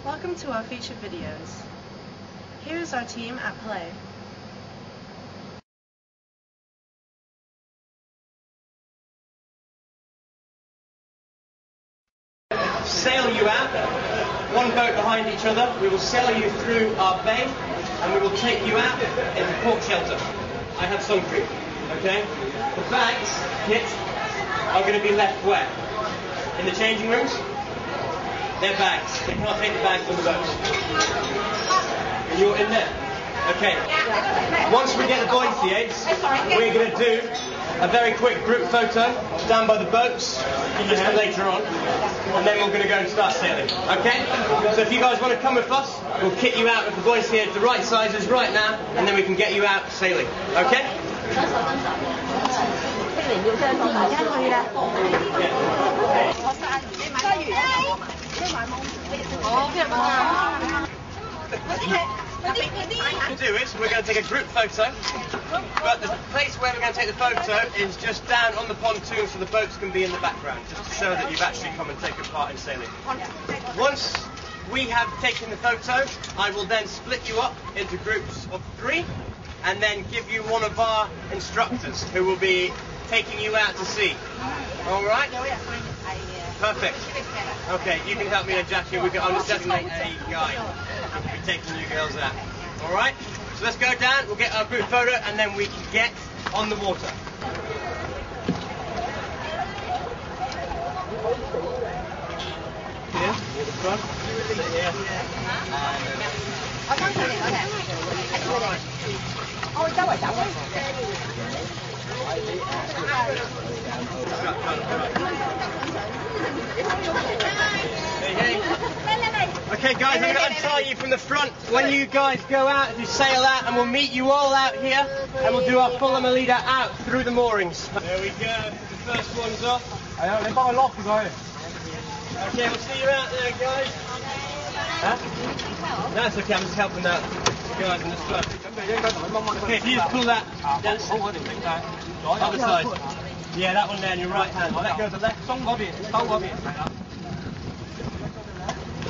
Welcome to our featured videos. Here is our team at play. Sail you out, one boat behind each other. We will sail you through our bay and we will take you out into port shelter. I have sun cream, okay? The bags, Kit, are going to be left where? In the changing rooms? They're bags. They can't take the bags from the boats. And you're in there. Okay. Once we get the buoyancy aids, we're going to do a very quick group photo down by the boats just for later on. And then we're going to go and start sailing. Okay? So if you guys want to come with us, we'll kit you out with the buoyancy aids, the right sizes right now, and then we can get you out sailing. Okay? What we'll do is we're going to take a group photo, but the place where we're going to take the photo is just down on the pontoon so the boats can be in the background, just to show that you've actually come and taken part in sailing. Once we have taken the photo, I will then split you up into groups of 3 and then give you one of our instructors who will be taking you out to sea. All right? Perfect. Okay, you can help me and Jackie. I'm just designate a guy who will be taking you girls out. All right? So let's go down. We'll get our group photo and then we can get on the water. Here, near the front. Here. Okay guys, I'm going to untie you from the front. When you guys go out, you sail out and we'll meet you all out here and we'll do our full Amalida out through the moorings. There we go, the first one's off. Okay, we'll see you out there guys. Huh? No, it's okay, I'm just helping out the guys in this front. Okay, if you just pull that down other side. Yeah, that one there in your right hand. Let go of the left.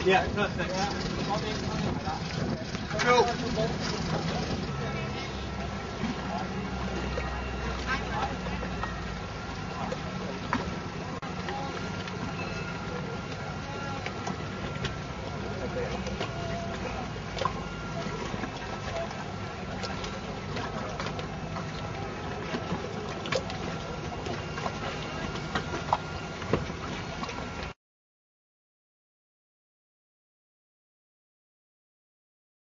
Yeah, perfect. Cool.